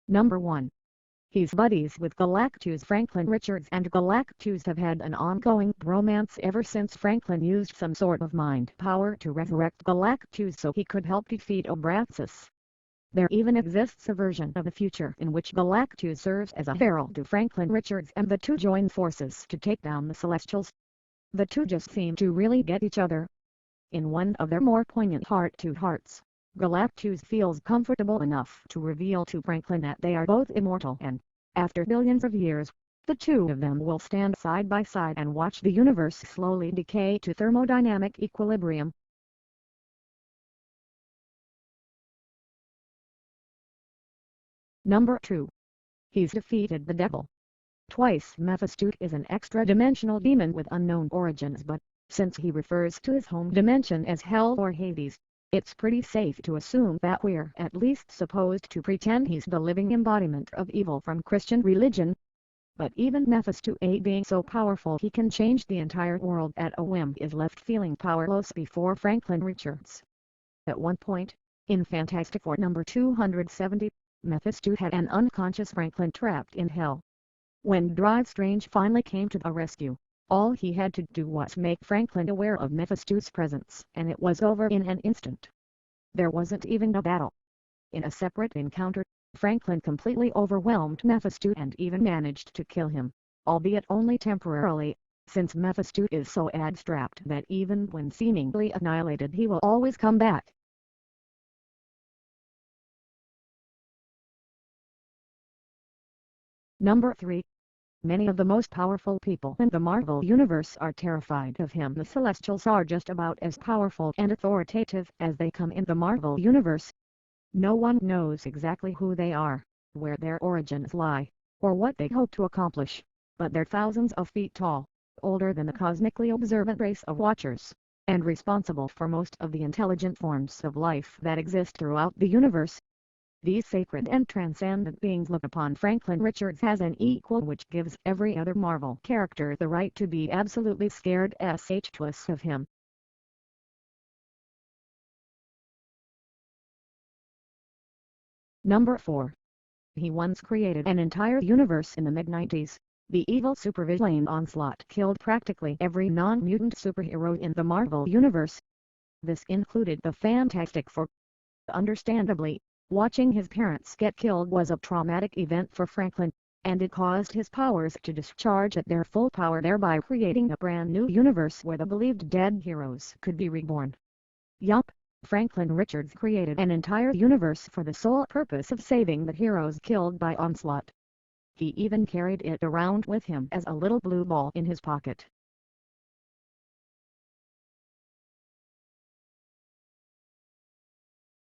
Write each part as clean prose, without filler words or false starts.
Number 1. He's buddies with Galactus. Franklin Richards and Galactus have had an ongoing bromance ever since Franklin used some sort of mind power to resurrect Galactus so he could help defeat Abraxas. There even exists a version of the future in which Galactus serves as a herald to Franklin Richards and the two join forces to take down the Celestials. The two just seem to really get each other. In one of their more poignant heart-to-hearts, Galactus feels comfortable enough to reveal to Franklin that they are both immortal and, after billions of years, the two of them will stand side by side and watch the universe slowly decay to thermodynamic equilibrium. Number 2. He's defeated the devil twice. Mephisto is an extra-dimensional demon with unknown origins, but since he refers to his home dimension as Hell or Hades, it's pretty safe to assume that we're at least supposed to pretend he's the living embodiment of evil from Christian religion. But even Mephisto, being so powerful he can change the entire world at a whim, is left feeling powerless before Franklin Richards. At one point, in Fantastic Four number 270, Mephisto had an unconscious Franklin trapped in hell. When Drive Strange finally came to the rescue, all he had to do was make Franklin aware of Mephisto's presence, and it was over in an instant. There wasn't even a battle. In a separate encounter, Franklin completely overwhelmed Mephisto and even managed to kill him, albeit only temporarily, since Mephisto is so abstract that even when seemingly annihilated he will always come back. Number 3. Many of the most powerful people in the Marvel Universe are terrified of him. The Celestials are just about as powerful and authoritative as they come in the Marvel Universe. No one knows exactly who they are, where their origins lie, or what they hope to accomplish, but they're thousands of feet tall, older than the cosmically observant race of Watchers, and responsible for most of the intelligent forms of life that exist throughout the universe. These sacred and transcendent beings look upon Franklin Richards as an equal, which gives every other Marvel character the right to be absolutely scared shitless of him. Number 4. He once created an entire universe in the mid-90s. The evil supervillain Onslaught killed practically every non-mutant superhero in the Marvel Universe. This included the Fantastic Four. Understandably, watching his parents get killed was a traumatic event for Franklin, and it caused his powers to discharge at their full power, thereby creating a brand new universe where the believed dead heroes could be reborn. Yup, Franklin Richards created an entire universe for the sole purpose of saving the heroes killed by Onslaught. He even carried it around with him as a little blue ball in his pocket.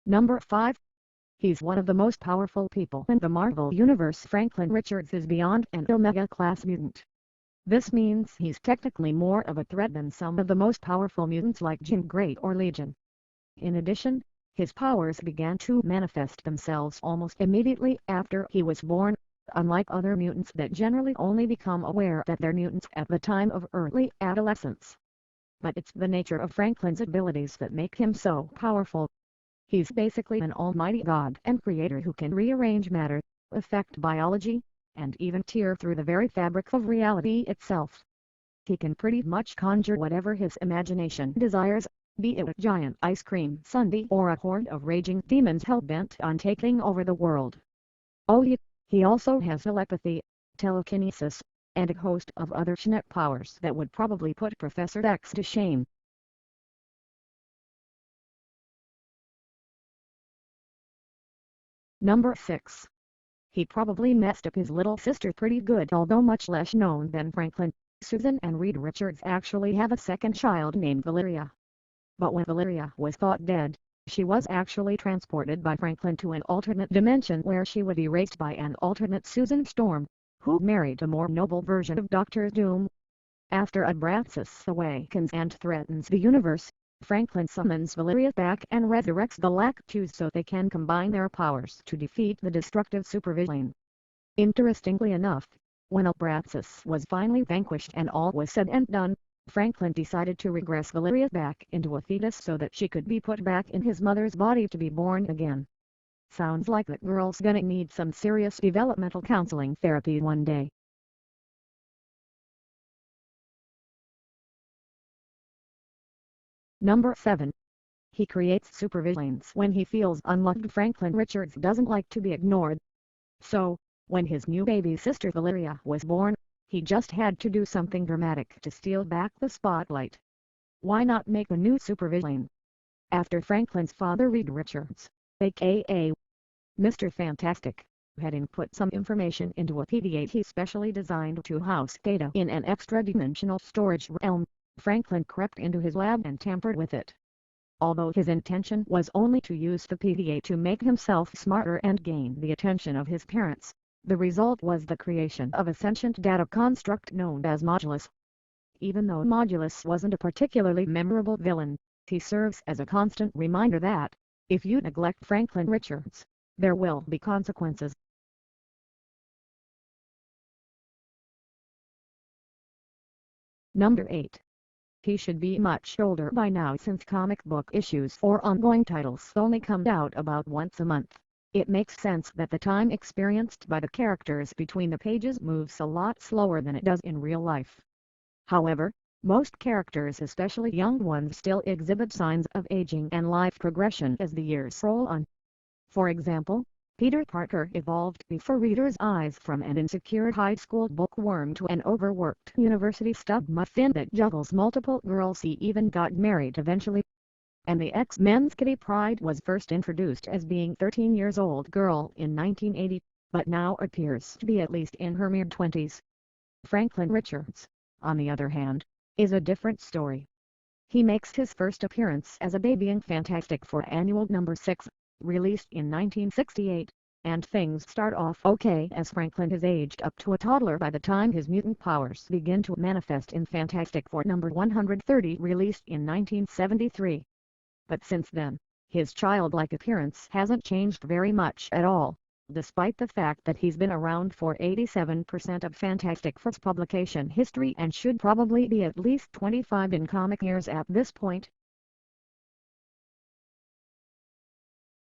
Number 5. He's one of the most powerful people in the Marvel Universe. Franklin Richards is beyond an Omega-class mutant. This means he's technically more of a threat than some of the most powerful mutants like Jean Grey or Legion. In addition, his powers began to manifest themselves almost immediately after he was born, unlike other mutants that generally only become aware that they're mutants at the time of early adolescence. But it's the nature of Franklin's abilities that make him so powerful. He's basically an almighty god and creator who can rearrange matter, affect biology, and even tear through the very fabric of reality itself. He can pretty much conjure whatever his imagination desires, be it a giant ice cream sundae or a horde of raging demons hell-bent on taking over the world. Oh yeah, he also has telepathy, telekinesis, and a host of other schneck powers that would probably put Professor X to shame. Number 6. He probably messed up his little sister pretty good, although much less known than Franklin. Susan and Reed Richards actually have a second child named Valeria. But when Valeria was thought dead, she was actually transported by Franklin to an alternate dimension where she would be raised by an alternate Susan Storm, who married a more noble version of Doctor Doom. After Abraxas awakens and threatens the universe, Franklin summons Valeria back and resurrects Galactus so they can combine their powers to defeat the destructive supervillain. Interestingly enough, when Abraxas was finally vanquished and all was said and done, Franklin decided to regress Valeria back into a fetus so that she could be put back in his mother's body to be born again. Sounds like that girl's gonna need some serious developmental counseling therapy one day. Number 7. He creates supervillains when he feels unloved. Franklin Richards doesn't like to be ignored. So, when his new baby sister Valeria was born, he just had to do something dramatic to steal back the spotlight. Why not make a new supervillain? After Franklin's father Reed Richards, aka Mr. Fantastic, had input some information into a PDA he specially designed to house data in an extra-dimensional storage realm, Franklin crept into his lab and tampered with it. Although his intention was only to use the PDA to make himself smarter and gain the attention of his parents, the result was the creation of a sentient data construct known as Modulus. Even though Modulus wasn't a particularly memorable villain, he serves as a constant reminder that, if you neglect Franklin Richards, there will be consequences. Number 8. He should be much older by now since comic book issues or ongoing titles only come out about once a month. It makes sense that the time experienced by the characters between the pages moves a lot slower than it does in real life. However, most characters, especially young ones, still exhibit signs of aging and life progression as the years roll on. For example, Peter Parker evolved before readers' eyes from an insecure high school bookworm to an overworked university stub muffin that juggles multiple girls. He even got married eventually. And the X-Men's Kitty Pryde was first introduced as being 13-year-old girl in 1980, but now appears to be at least in her mid-20s. Franklin Richards, on the other hand, is a different story. He makes his first appearance as a baby in Fantastic Four Annual Number 6, released in 1968, and things start off okay as Franklin has aged up to a toddler by the time his mutant powers begin to manifest in Fantastic Four Number 130, released in 1973. But since then, his childlike appearance hasn't changed very much at all, despite the fact that he's been around for 87% of Fantastic Four's publication history and should probably be at least 25 in comic years at this point.